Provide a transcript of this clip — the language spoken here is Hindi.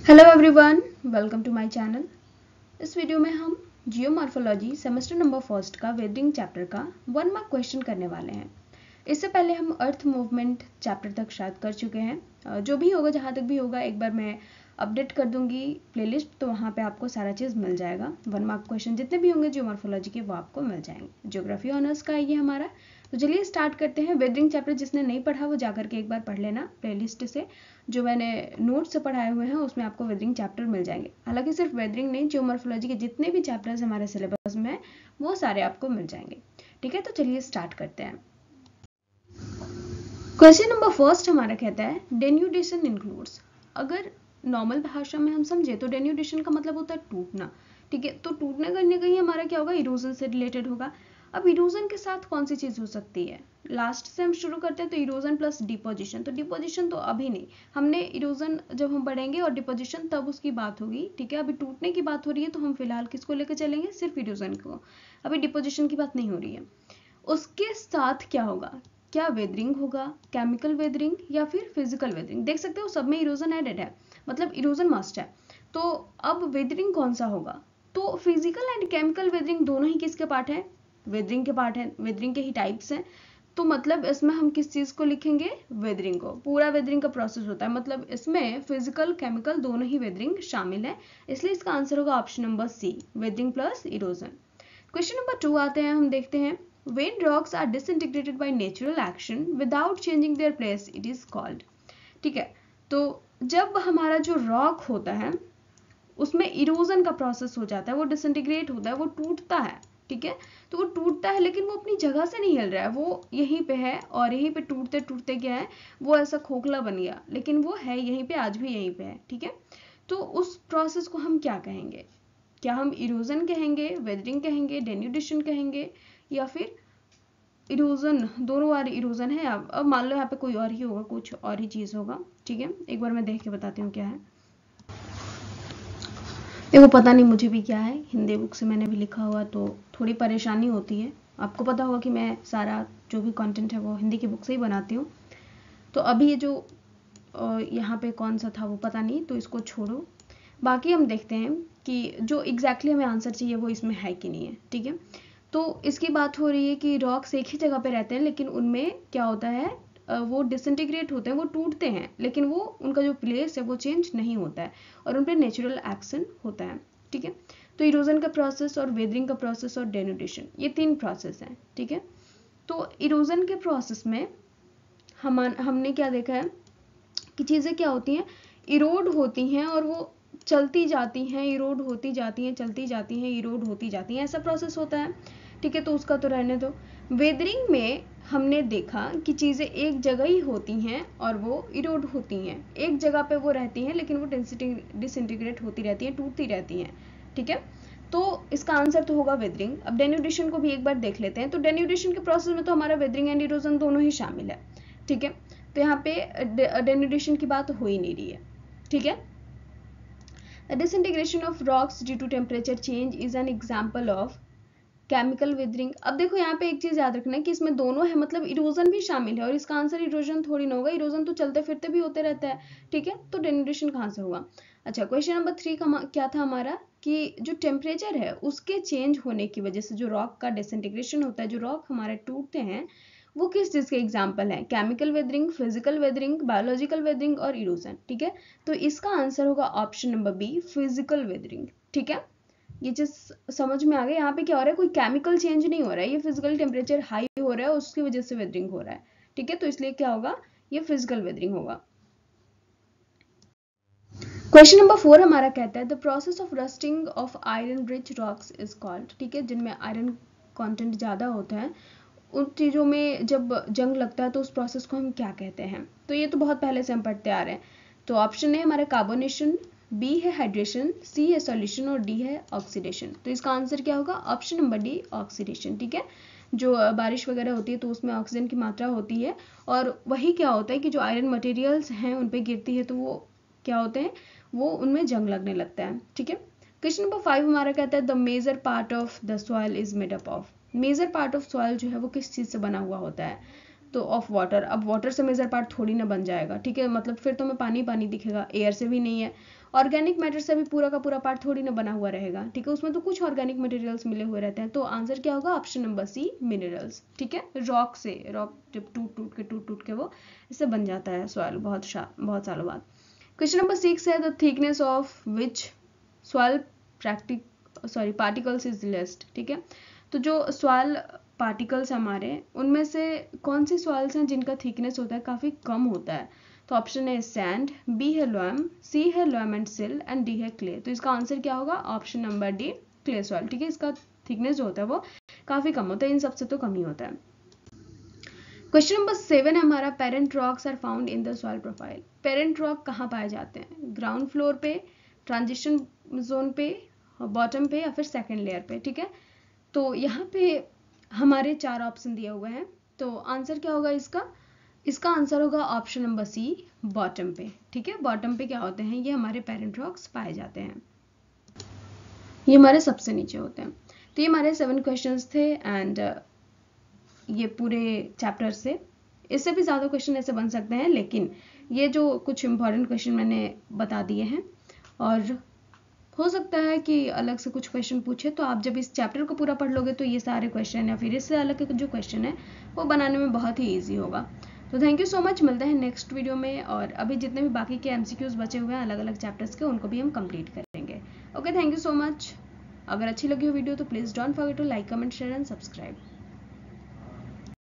Hello everyone, welcome to my channel. इस वीडियो में हम जियोमॉर्फोलॉजी सेमेस्टर नंबर फर्स्ट का वेदरिंग चैप्टर का 1 मार्क क्वेश्चन करने वाले हैं। इससे पहले हम अर्थ मूवमेंट चैप्टर तक शायद कर चुके हैं। जो भी होगा, जहाँ तक भी होगा, एक बार मैं अपडेट कर दूंगी प्लेलिस्ट, तो वहाँ पे आपको सारा चीज़ मिल जाएगा। 1 मार्क क्वेश्चन जितने भी होंगे जियोमॉर्फोलॉजी के वो आपको मिल जाएंगे। ज्योग्राफी ऑनर्स का ये हमारा। तो चलिए स्टार्ट करते हैं। वेदरिंग चैप्टर जिसने नहीं पढ़ा वो जाकर के एक बार पढ़ लेना प्लेलिस्ट से। जो मैंने नोट्स से पढ़ाए हुए हैं उसमें आपको वेदरिंग चैप्टर मिल जाएंगे। हालांकि सिर्फ वेदरिंग नहीं, जियोमॉर्फोलॉजी के जितने भी चैप्टर्स हमारे सिलेबस में वो सारे आपको मिल जाएंगे। ठीक है, तो चलिए स्टार्ट करते हैं। क्वेश्चन नंबर फर्स्ट हमारा कहता है डेन्यूडेशन इंक्लूड्स। अगर नॉर्मल भाषा में हम समझे तो डेन्यूडेशन का मतलब होता है टूटना। ठीक है, तो टूटने कहीं कहीं हमारा क्या होगा, इरोजन से रिलेटेड होगा। अब इरोजन के साथ कौन सी चीज हो सकती है, लास्ट से हम शुरू करते हैं। तो इरोजन प्लस डिपोजिशन, तो डिपोजिशन तो अभी नहीं, हमने इरोजन जब हम पढ़ेंगे और डिपोजिशन तब उसकी बात होगी। ठीक है, अभी टूटने की बात हो रही है तो हम फिलहाल किसको लेकर चलेंगे, सिर्फ इरोजन को। अभी डिपोजिशन की बात नहीं हो रही है। उसके साथ क्या होगा, क्या वेदरिंग होगा, केमिकल वेदरिंग या फिर फिजिकल वेदरिंग। देख सकते हो सब में इरोजन एडेड है, मतलब इरोजन मस्ट है। तो अब वेदरिंग कौन सा होगा, तो फिजिकल एंड केमिकल वेदरिंग दोनों ही किसके पार्ट है, वेदरिंग के पार्ट है, वेदरिंग के ही टाइप्स हैं। तो मतलब इसमें हम किस चीज को लिखेंगे, वेदरिंग को। पूरा वेदरिंग का प्रोसेस होता है, मतलब इसमें फिजिकल केमिकल दोनों ही वेदरिंग शामिल है। इसलिए इसका आंसर होगा option number C, weathering plus erosion. Question number 2 आते हैं, हम देखते हैं when rocks are disintegrated by natural action without changing their place it is called। ठीक है, तो जब हमारा जो रॉक होता है उसमें इरोजन का प्रोसेस हो जाता है, वो डिसइंटीग्रेट होता है, वो टूटता है। ठीक है, तो वो टूटता है लेकिन वो अपनी जगह से नहीं हिल रहा है, वो यहीं पे है और यहीं पे टूटते टूटते क्या है, वो ऐसा खोखला बन गया, लेकिन वो है यहीं पे, आज भी यहीं पे है। ठीक है, तो उस प्रोसेस को हम क्या कहेंगे, क्या हम इरोजन कहेंगे, वेदरिंग कहेंगे, डेन्यूडेशन कहेंगे, या फिर इरोजन, दोनों बार इरोजन है। अब मान लो यहाँ पे कोई और ही होगा, कुछ और ही चीज होगा। ठीक है, एक बार मैं देख के बताती हूँ क्या है। देखो पता नहीं मुझे भी क्या है, हिंदी बुक से मैंने भी लिखा हुआ तो थोड़ी परेशानी होती है। आपको पता होगा कि मैं सारा जो भी कंटेंट है वो हिंदी की बुक से ही बनाती हूँ। तो अभी ये जो यहाँ पे कौन सा था वो पता नहीं, तो इसको छोड़ो। बाकी हम देखते हैं कि जो एग्जैक्टली हमें आंसर चाहिए वो इसमें है कि नहीं है। ठीक है, तो इसकी बात हो रही है कि रॉक्स एक ही जगह पे रहते हैं लेकिन उनमें क्या होता है, वो डिसइंटीग्रेट होते हैं, वो टूटते हैं, लेकिन वो उनका जो प्लेस है वो चेंज नहीं होता है और उन पर नेचुरल एक्शन होता है। ठीक है, तो इरोजन का प्रोसेस और वेदरिंग का प्रोसेस और डेन्यूडेशन, ये 3 प्रोसेस हैं। ठीक है, तो इरोजन के प्रोसेस में हमने क्या देखा है कि चीज़ें क्या होती हैं, इरोड होती हैं और वो चलती जाती हैं, इरोड होती जाती हैं, चलती जाती हैं, इरोड होती जाती हैं, ऐसा प्रोसेस होता है। ठीक है, तो उसका तो रहने दो। वेदरिंग में हमने देखा कि चीज़ें एक जगह ही होती हैं और वो इरोड होती हैं, एक जगह पे वो रहती हैं लेकिन वो डिसइंटीग्रेट होती रहती हैं, टूटती रहती हैं। ठीक है, तो इसका आंसर तो होगा वेदरिंग। अब डेन्यूडेशन को भी एक बार देख लेते हैं। तो डेन्यूडेशन के प्रोसेस में तो हमारा वेदरिंग एंड इरोजन दोनों ही शामिल है। ठीक है, तो यहाँ पे डेन्यूडेशन की बात हो ही नहीं रही है। ठीक है, the disintegration of rocks due to temperature change is an example of chemical weathering. अब देखो यहाँ पे एक चीज याद रखना है कि इसमें दोनों है, मतलब इरोजन भी शामिल है और इसका आंसर इरोजन थोड़ी ना होगा, इरोजन तो चलते फिरते भी होते रहता है। ठीक है, तो डेन्यूडेशन कहाँ से होगा। अच्छा, क्वेश्चन नंबर 3 का क्या था हमारा, कि जो टेम्परेचर है उसके चेंज होने की वजह से जो रॉक का डिसइंटीग्रेशन होता है, जो रॉक हमारे टूटते हैं, वो किस चीज के एग्जाम्पल है, chemical weathering, physical weathering, biological weathering और इरोजन। ठीक है, तो इसका आंसर होगा option number B, physical weathering. ठीक है, ये चीज समझ में आ गई। यहाँ पे क्या हो रहा है, कोई केमिकल चेंज नहीं हो रहा है, ये फिजिकल टेम्परेचर हाई हो रहा है उसकी वजह से वेदरिंग हो रहा है। ठीक है, तो इसलिए क्या होगा, ये फिजिकल वेदरिंग होगा। क्वेश्चन नंबर 4 हमारा कहता है the process of rusting of iron rich rocks is called. ठीक है, जिनमें आयरन कंटेंट ज्यादा होता है उन चीजों में जब जंग लगता है तो उस प्रोसेस को हम क्या कहते हैं। तो ये तो बहुत पहले से हम पढ़ते आ रहे हैं। तो ऑप्शन है हमारा कार्बोनेशन, बी है हाइड्रेशन, सी है सॉल्यूशन और डी है ऑक्सीडेशन। तो इसका आंसर क्या होगा, ऑप्शन नंबर डी, ऑक्सीडेशन। ठीक है, जो बारिश वगैरह होती है तो उसमें ऑक्सीजन की मात्रा होती है और वही क्या होता है कि जो आयरन मटेरियल्स हैं उन पे गिरती है तो वो क्या होते हैं, वो उनमें जंग लगने लगता है। ठीक है, क्वेश्चन नंबर 5 हमारा कहता है the major part of the soil is made up of. Major part of soil जो है वो किस चीज से बना हुआ होता है, तो ऑफ वाटर, अब वाटर से मेजर पार्ट थोड़ी ना बन जाएगा, ठीक है, मतलब फिर तो हमें पानी पानी दिखेगा, एयर से भी नहीं है। ऑर्गेनिक मैटर से भी पूरा का पूरा पार्ट थोड़ी ना बना हुआ रहेगा, ठीक है, उसमें तो कुछ ऑर्गेनिक मटेरियल्स मिले हुए रहते हैं। तो आंसर क्या होगा, ऑप्शन नंबर सी, मिनरल्स, ठीक है। रॉक से, रॉक जब टूट टूट के वो इससे बन जाता है सॉइल बहुत सालों बाद। क्वेश्चन नंबर 6 है, the thickness of which soil particles is less, ठीक है। तो जो सॉइल पार्टिकल्स हमारे, उनमें से कौन सी सॉइल्स हैं जिनका थिकनेस होता है काफ़ी कम होता है। तो ऑप्शन ए सैंड, बी है लोएम, सी है लोएम एंड सिल एंड डी है क्ले। तो इसका आंसर क्या होगा, option number D, clay soil, ठीक है। इसका थिकनेस जो होता है वो काफ़ी कम होता है, इन सबसे तो कम ही होता है। क्वेश्चन नंबर 7 है हमारा, parent rocks are found in the soil profile. Parent rock कहाँ पाए जाते हैं, ग्राउंड फ्लोर पे, ट्रांजिशन जोन पे, बॉटम पे, या फिर सेकेंड लेयर पे, ठीक है। तो यहाँ पे हमारे 4 ऑप्शन दिए हुए हैं, तो आंसर क्या होगा इसका आंसर होगा ऑप्शन नंबर सी, बॉटम पे, ठीक है। बॉटम पे क्या होते हैं, ये हमारे पेरेंट रॉक्स पाए जाते हैं, ये हमारे सबसे नीचे होते हैं। तो ये हमारे 7 क्वेश्चंस थे एंड ये पूरे चैप्टर से, इससे भी ज़्यादा क्वेश्चन ऐसे बन सकते हैं, लेकिन ये जो कुछ इंपॉर्टेंट क्वेश्चन मैंने बता दिए हैं, और हो सकता है कि अलग से कुछ क्वेश्चन पूछे, तो आप जब इस चैप्टर को पूरा पढ़ लोगे तो ये सारे क्वेश्चन या फिर इससे अलग के जो क्वेश्चन है वो बनाने में बहुत ही ईजी होगा। तो थैंक यू सो मच, मिलते हैं नेक्स्ट वीडियो में, और अभी जितने भी बाकी के MCQs बचे हुए हैं अलग अलग चैप्टर्स के, उनको भी हम कंप्लीट करेंगे। Okay, thank you so much. अगर अच्छी लगी हो वीडियो तो please don't forget to like, comment, share and subscribe.